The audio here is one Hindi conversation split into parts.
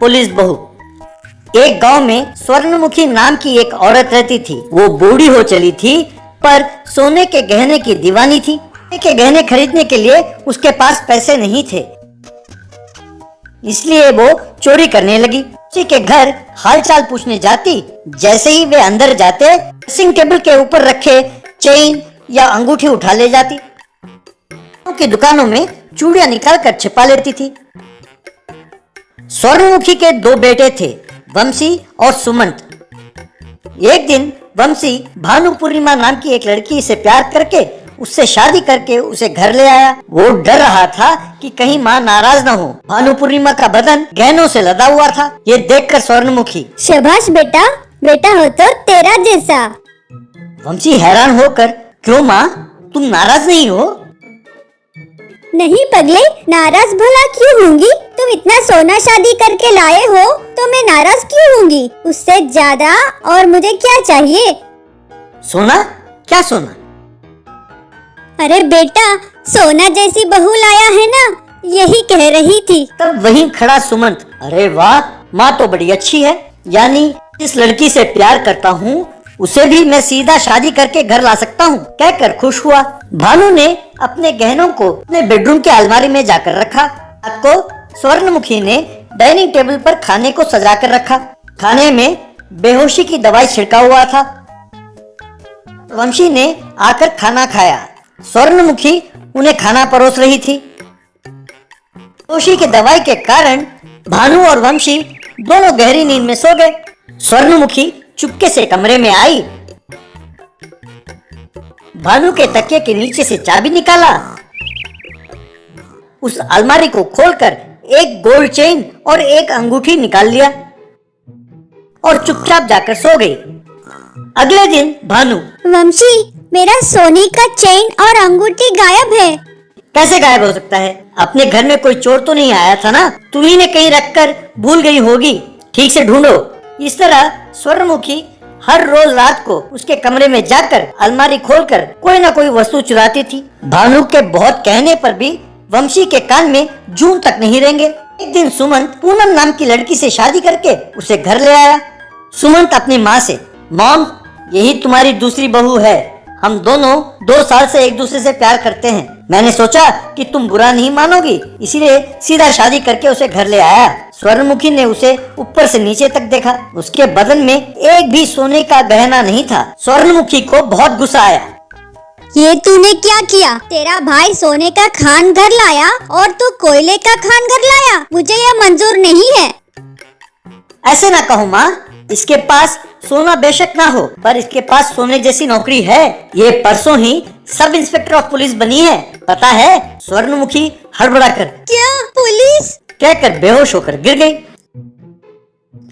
पुलिस बहू। एक गांव में स्वर्णमुखी नाम की एक औरत रहती थी। वो बूढ़ी हो चली थी पर सोने के गहने की दीवानी थी। सोने के गहने खरीदने के लिए उसके पास पैसे नहीं थे, इसलिए वो चोरी करने लगी। किसी के घर हालचाल पूछने जाती। जैसे ही वे अंदर जाते, ड्रेसिंग टेबल के ऊपर रखे चेन या अंगूठी उठा ले जाती। की दुकानों में चूड़ियां निकाल कर छिपा लेती थी। स्वर्णमुखी के 2 बेटे थे, वंशी और सुमंत। एक दिन वंशी भानु पूर्णिमा नाम की एक लड़की से प्यार करके उससे शादी करके उसे घर ले आया। वो डर रहा था कि कहीं माँ नाराज न हो। भानु पूर्णिमा का बदन गहनों से लदा हुआ था। ये देखकर स्वर्णमुखी, शाबाश बेटा, बेटा हो तो तेरा जैसा। वंशी हैरान होकर, क्यों माँ, तुम नाराज नहीं हो? नहीं पगले, नाराज भला क्यों होंगी? तुम इतना सोना शादी करके लाए हो तो मैं नाराज क्यों होंगी? उससे ज्यादा और मुझे क्या चाहिए? सोना? क्या सोना? अरे बेटा, सोना जैसी बहू लाया है ना, यही कह रही थी। तब वहीं खड़ा सुमंत, अरे वाह, माँ तो बड़ी अच्छी है। यानी जिस लड़की से प्यार करता हूँ उसे भी मैं सीधा शादी करके घर ला सकता हूँ, कहकर खुश हुआ। भानु ने अपने गहनों को अपने बेडरूम के अलमारी में जाकर रखा। रात को स्वर्णमुखी ने डाइनिंग टेबल पर खाने को सजा कर रखा। खाने में बेहोशी की दवाई छिड़का हुआ था। वंशी ने आकर खाना खाया। स्वर्णमुखी उन्हें खाना परोस रही थी। बेहोशी की दवाई के कारण भानु और वंशी दोनों गहरी नींद में सो गए। स्वर्णमुखी चुपके से कमरे में आई। भानु के तकिए के नीचे से चाबी निकाला। उस अलमारी को खोलकर एक गोल्ड चेन और एक अंगूठी निकाल लिया और चुपचाप जाकर सो गई। अगले दिन भानु, वंशी, मेरा सोने का चेन और अंगूठी गायब है। कैसे गायब हो सकता है? अपने घर में कोई चोर तो नहीं आया था ना? तुम्ही ने कहीं रखकर भूल गई होगी। ठीक से ढूंढो। इस तरह स्वर्णमुखी हर रोज रात को उसके कमरे में जाकर अलमारी खोलकर कोई ना कोई वस्तु चुराती थी। भानु के बहुत कहने पर भी वंशी के कान में जूं तक नहीं रेंगे। एक दिन सुमंत पूनम नाम की लड़की से शादी करके उसे घर ले आया। सुमंत अपनी माँ से, मॉम, यही तुम्हारी दूसरी बहू है। हम दोनों 2 साल से एक दूसरे से प्यार करते हैं। मैंने सोचा कि तुम बुरा नहीं मानोगी, इसीलिए सीधा शादी करके उसे घर ले आया। स्वर्णमुखी ने उसे ऊपर से नीचे तक देखा। उसके बदन में एक भी सोने का गहना नहीं था। स्वर्णमुखी को बहुत गुस्सा आया। ये तूने क्या किया? तेरा भाई सोने का खान घर लाया और तू कोयले का खान घर लाया। मुझे यह मंजूर नहीं है। ऐसे ना कहो माँ, इसके पास सोना बेशक ना हो पर इसके पास सोने जैसी नौकरी है। ये परसों ही सब इंस्पेक्टर ऑफ पुलिस बनी है, पता है? स्वर्णमुखी हड़बड़ा कर, क्या पुलिस? कहकर बेहोश होकर गिर गई।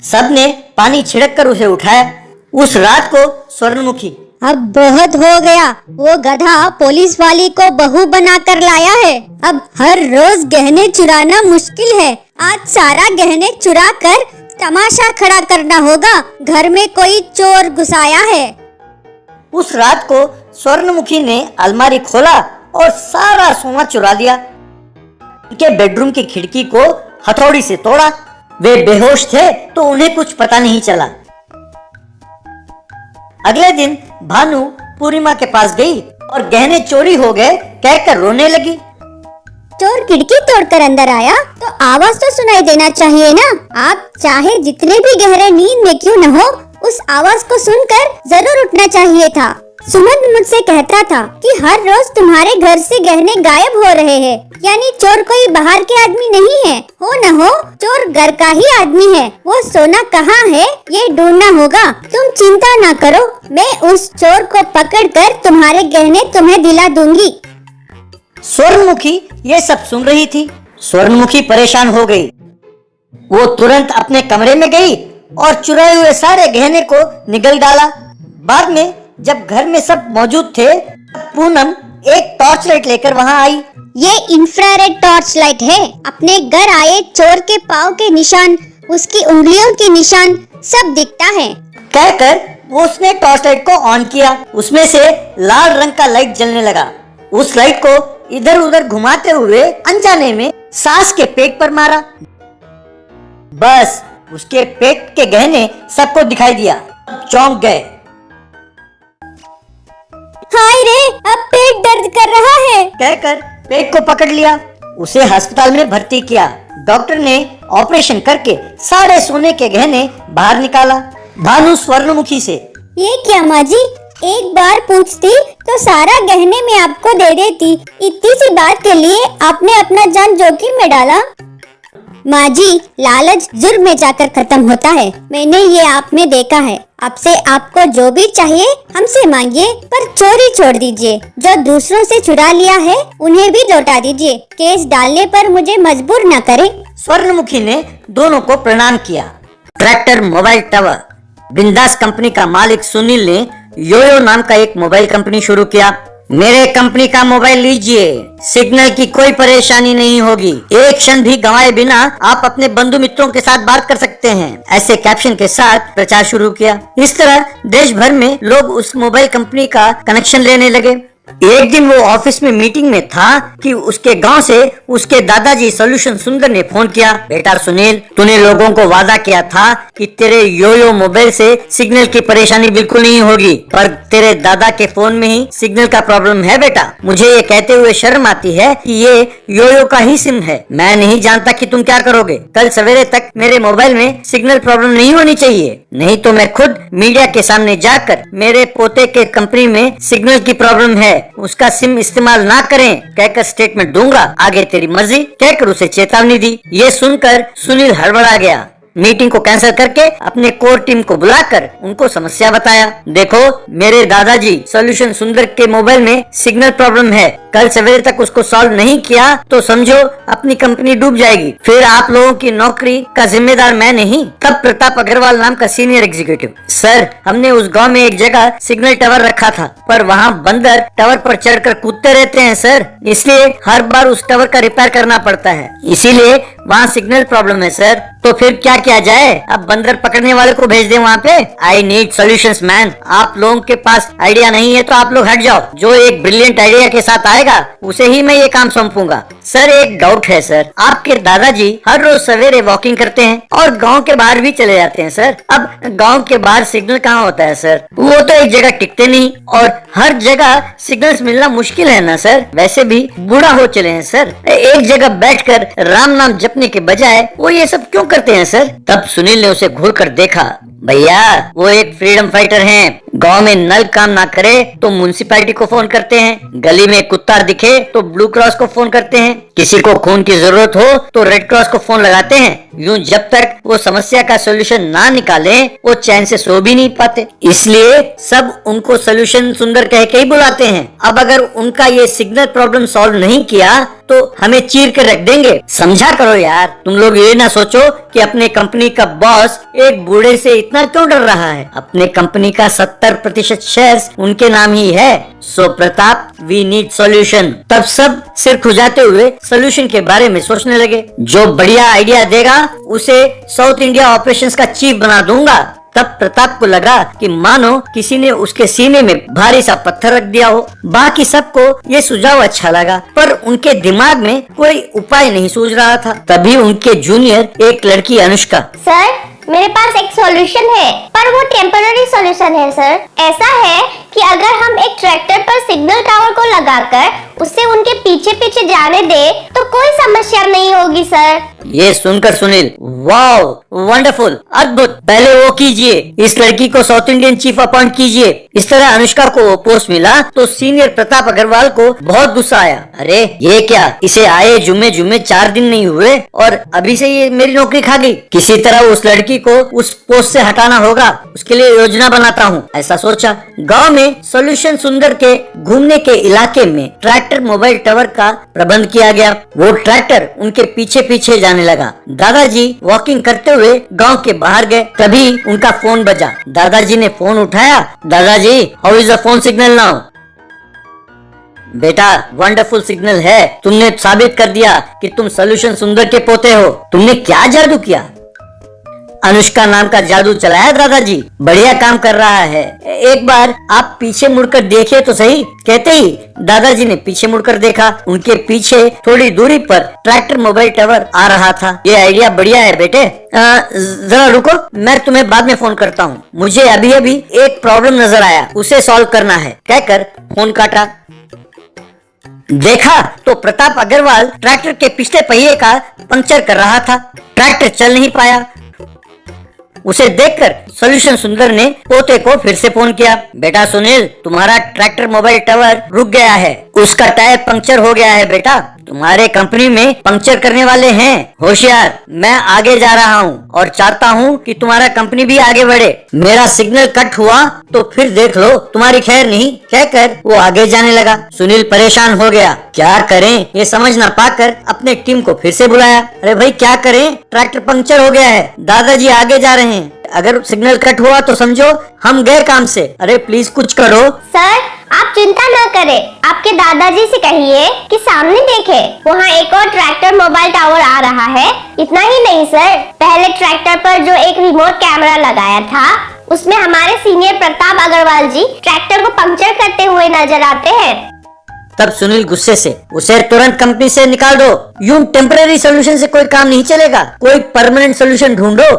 सबने पानी छिड़क कर उसे उठाया। उस रात को स्वर्णमुखी, अब बहुत हो गया। वो गधा पुलिस वाली को बहू बना कर लाया है। अब हर रोज गहने चुराना मुश्किल है। आज सारा गहने चुरा कर तमाशा खड़ा करना होगा। घर में कोई चोर घुसाया है। उस रात को स्वर्णमुखी ने अलमारी खोला और सारा सोना चुरा लिया। उनके बेडरूम की खिड़की को हथौड़ी से तोड़ा। वे बेहोश थे तो उन्हें कुछ पता नहीं चला। अगले दिन भानु पूर्णिमा के पास गई और गहने चोरी हो गए कहकर रोने लगी। चोर खिड़की तोड़कर अंदर आया तो आवाज तो सुनाई देना चाहिए ना। आप चाहे जितने भी गहरे नींद में क्यों न हो, उस आवाज को सुनकर जरूर उठना चाहिए था। सुमंत मुझसे कहता था कि हर रोज तुम्हारे घर से गहने गायब हो रहे हैं। यानी चोर कोई बाहर के आदमी नहीं है। हो न हो, चोर घर का ही आदमी है। वो सोना कहाँ है ये ढूंढना होगा। तुम चिंता न करो, मैं उस चोर को पकड़कर तुम्हारे गहने तुम्हें दिला दूंगी। स्वर्णमुखी ये सब सुन रही थी। स्वर्णमुखी परेशान हो गई। वो तुरंत अपने कमरे में गई और चुराए हुए सारे गहने को निगल डाला। बाद में जब घर में सब मौजूद थे, पूनम एक टॉर्च लाइट लेकर वहाँ आई। ये इंफ्रारेड टॉर्च लाइट है। अपने घर आए चोर के पाँव के निशान, उसकी उंगलियों के निशान सब दिखता है, कहकर वो उसने टॉर्च लाइट को ऑन किया। उसमें से लाल रंग का लाइट जलने लगा। उस लाइट को इधर उधर घुमाते हुए अनजाने में सास के पेट पर मारा। बस उसके पेट के गहने सबको दिखाई दिया, चौंक गए। हाय रे, अब पेट दर्द कर रहा है। कहकर पेट को पकड़ लिया, उसे अस्पताल में भर्ती किया। डॉक्टर ने ऑपरेशन करके सारे सोने के गहने बाहर निकाला। भानु स्वर्णमुखी से, ये क्या माँ जी, एक बार पूछती तो सारा गहने में आपको दे देती, इतनी सी बात के लिए आपने अपना जान जोखिम में डाला। माँ जी, लालच जुर्म में जाकर खत्म होता है, मैंने ये आप में देखा है। अब से आपको जो भी चाहिए हमसे मांगिए, पर चोरी छोड़ दीजिए। जो दूसरों से चुरा लिया है उन्हें भी लौटा दीजिए। केस डालने पर मुझे मजबूर न करें। स्वर्णमुखी ने दोनों को प्रणाम किया। Tractor mobile tower. बिंदास कंपनी का मालिक सुनील ने योयो नाम का एक मोबाइल कंपनी शुरू किया। मेरे कंपनी का मोबाइल लीजिए, सिग्नल की कोई परेशानी नहीं होगी, एक क्षण भी गंवाए बिना आप अपने बंधु मित्रों के साथ बात कर सकते हैं, ऐसे कैप्शन के साथ प्रचार शुरू किया। इस तरह देश भर में लोग उस मोबाइल कंपनी का कनेक्शन लेने लगे। एक दिन वो ऑफिस में मीटिंग में था कि उसके गांव से उसके दादाजी सोल्यूशन सुंदर ने फोन किया। बेटा सुनील, तूने लोगों को वादा किया था कि तेरे योयो मोबाइल से सिग्नल की परेशानी बिल्कुल नहीं होगी, पर तेरे दादा के फोन में ही सिग्नल का प्रॉब्लम है। बेटा, मुझे ये कहते हुए शर्म आती है कि ये योयो का ही सिम है। मैं नहीं जानता कि तुम क्या करोगे। कल सवेरे तक मेरे मोबाइल में सिग्नल प्रॉब्लम नहीं होनी चाहिए, नहीं तो मैं खुद मीडिया के सामने जाकर मेरे पोते के कंपनी में सिग्नल की प्रॉब्लम है, उसका सिम इस्तेमाल ना करें कहकर स्टेटमेंट दूंगा, आगे तेरी मर्जी कहकर उसे चेतावनी दी। ये सुनकर सुनील हड़बड़ा गया। मीटिंग को कैंसिल करके अपने कोर टीम को बुलाकर उनको समस्या बताया। देखो, मेरे दादाजी सोल्यूशन सुंदर के मोबाइल में सिग्नल प्रॉब्लम है, कल सवेरे तक उसको सॉल्व नहीं किया तो समझो अपनी कंपनी डूब जाएगी, फिर आप लोगों की नौकरी का जिम्मेदार मैं नहीं। तब प्रताप अग्रवाल नाम का सीनियर एग्जीक्यूटिव, सर हमने उस गांव में एक जगह सिग्नल टावर रखा था, पर वहाँ बंदर टावर पर चढ़कर कूदते रहते हैं सर, इसलिए हर बार उस टावर का रिपेयर करना पड़ता है, इसीलिए वहाँ सिग्नल प्रॉब्लम है सर। तो फिर क्या किया जाए, अब बंदर पकड़ने वाले को भेज दे वहाँ पे। I need solutions man. आप लोगों के पास आइडिया नहीं है तो आप लोग हट जाओ, जो एक ब्रिलियंट आइडिया के साथ आएगा उसे ही मैं ये काम सौंपूंगा। सर एक डाउट है सर, आपके दादाजी हर रोज सवेरे वॉकिंग करते हैं और गांव के बाहर भी चले जाते हैं सर, अब गांव के बाहर सिग्नल कहाँ होता है सर, वो तो एक जगह टिकते नहीं और हर जगह सिग्नल्स मिलना मुश्किल है ना सर, वैसे भी बूढ़ा हो चले हैं सर, एक जगह बैठकर राम नाम जपने के बजाय वो ये सब क्यों करते हैं सर। तब सुनील ने उसे घूर कर देखा। भैया वो एक फ्रीडम फाइटर हैं, गांव में नल काम ना करे तो म्युनिसिपैलिटी को फोन करते हैं, गली में कुत्ता दिखे तो ब्लू क्रॉस को फोन करते हैं, किसी को खून की जरूरत हो तो रेड क्रॉस को फोन लगाते हैं। यूं जब तक वो समस्या का सोल्यूशन ना निकाले वो चैन से सो भी नहीं पाते, इसलिए सब उनको सोल्यूशन सुंदर कह के ही बुलाते हैं। अब अगर उनका ये सिग्नल प्रॉब्लम सॉल्व नहीं किया तो हमें चीर कर रख देंगे, समझा करो यार। तुम लोग ये ना सोचो कि अपने कंपनी का बॉस एक बूढ़े से इतना क्यों डर रहा है, अपने कंपनी का 70% शेयर्स उनके नाम ही है। सो प्रताप, वी नीड सॉल्यूशन। तब सब सिर खुजाते हुए सॉल्यूशन के बारे में सोचने लगे। जो बढ़िया आइडिया देगा उसे साउथ इंडिया ऑपरेशंस का चीफ बना दूंगा। तब प्रताप को लगा कि मानो किसी ने उसके सीने में भारी सा पत्थर रख दिया हो। बाकी सबको ये सुझाव अच्छा लगा, पर उनके दिमाग में कोई उपाय नहीं सूझ रहा था। तभी उनके जूनियर एक लड़की अनुष्का, सर मेरे पास एक सॉल्यूशन है, पर वो टेम्पररी सॉल्यूशन है सर। ऐसा है कि अगर हम एक ट्रैक्टर पर सिग्नल टावर को लगाकर उससे उनके पीछे पीछे जाने दे तो कोई समस्या नहीं होगी सर। ये सुनकर सुनील, वाओ वंडरफुल, अद्भुत, पहले वो कीजिए, इस लड़की को साउथ इंडियन चीफ अपॉइंट कीजिए। इस तरह अनुष्का को वो पोस्ट मिला तो सीनियर प्रताप अग्रवाल को बहुत गुस्सा आया। अरे ये क्या, इसे आए जुम्मे 4 दिन नहीं हुए और अभी से ये मेरी नौकरी खा गई। किसी तरह उस लड़की को उस पोस्ट से हटाना होगा, उसके लिए योजना बनाता हूँ, ऐसा सोचा। गांव में सोल्यूशन सुंदर के घूमने के इलाके में ट्रैक्टर मोबाइल टावर का प्रबंध किया गया। वो ट्रैक्टर उनके पीछे पीछे जाने लगा। दादाजी वॉकिंग करते हुए गांव के बाहर गए, तभी उनका फोन बजा। दादाजी ने फोन उठाया। दादाजी, how is the phone signal now? बेटा वंडरफुल सिग्नल है, तुमने साबित कर दिया कि तुम सोल्यूशन सुंदर के पोते हो। तुमने क्या जादू किया? अनुष्का नाम का जादू चलाया दादाजी, बढ़िया काम कर रहा है। एक बार आप पीछे मुड़कर देखिए तो सही। कहते ही दादाजी ने पीछे मुड़कर देखा। उनके पीछे थोड़ी दूरी पर ट्रैक्टर मोबाइल टावर आ रहा था। ये आइडिया बढ़िया है बेटे। जरा रुको, मैं तुम्हें बाद में फोन करता हूँ। मुझे अभी अभी एक प्रॉब्लम नजर आया, उसे सॉल्व करना है, कहकर फोन काटा। देखा तो प्रताप अग्रवाल ट्रैक्टर के पिछले पहिए का पंक्चर कर रहा था। ट्रैक्टर चल नहीं पाया। उसे देखकर सॉल्यूशन सुंदर ने पोते को फिर से फोन किया। बेटा सुनील, तुम्हारा ट्रैक्टर मोबाइल टावर रुक गया है, उसका टायर पंक्चर हो गया है बेटा। तुम्हारे कंपनी में पंक्चर करने वाले हैं, होशियार। मैं आगे जा रहा हूँ और चाहता हूँ कि तुम्हारा कंपनी भी आगे बढ़े। मेरा सिग्नल कट हुआ तो फिर देख लो, तुम्हारी खैर नहीं, कहकर वो आगे जाने लगा। सुनील परेशान हो गया, क्या करें ये समझ ना पाकर अपने टीम को फिर से बुलाया। अरे भाई क्या करें, ट्रैक्टर पंक्चर हो गया है, दादाजी आगे जा रहे हैं, अगर सिग्नल कट हुआ तो समझो हम गए काम से। अरे प्लीज कुछ करो। सर आप चिंता न करें, आपके दादाजी से कहिए कि सामने देखे, वहाँ एक और ट्रैक्टर मोबाइल टावर आ रहा है। इतना ही नहीं सर, पहले ट्रैक्टर पर जो एक रिमोट कैमरा लगाया था उसमें हमारे senior Pratap Agarwal G tractor को पंक्चर करते हुए नजर आते हैं। तब सुनील गुस्से से, उसे तुरंत कंपनी से निकाल दो। यूं टेम्पररी सोल्यूशन से कोई काम नहीं चलेगा, कोई परमानेंट सोल्यूशन ढूंढो।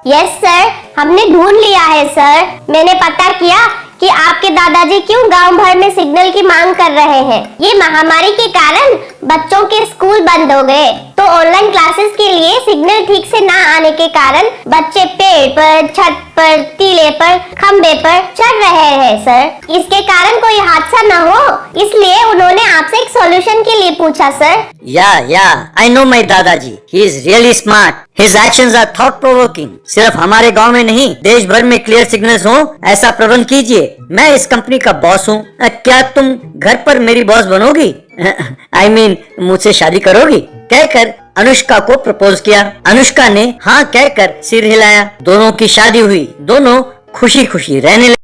यस सर, हमने ढूंढ लिया है सर। मैंने पता किया कि आपके दादाजी क्यों गांव भर में सिग्नल की मांग कर रहे हैं। ये महामारी के कारण बच्चों के स्कूल बंद हो गए, तो ऑनलाइन क्लासेस के लिए सिग्नल ठीक से ना आने के कारण बच्चे पेड़ पर, छत पर, टीले पर, खंबे पर चढ़ रहे हैं सर। इसके कारण कोई हादसा न हो, इसलिए उन्होंने आपसे एक सॉल्यूशन के लिए पूछा सर। या आई know my dadaji, he is really smart, his actions are thought provoking. सिर्फ हमारे गांव में नहीं, देश भर में क्लियर सिग्नल्स हो, ऐसा प्रबंध कीजिए। मैं इस कंपनी का बॉस हूँ, क्या तुम घर पर मेरी बॉस बनोगी? I mean, मुझसे शादी करोगी? कहकर अनुष्का को प्रपोज किया। अनुष्का ने हाँ कहकर सिर हिलाया। दोनों की शादी हुई, दोनों खुशी खुशी रहने लगे।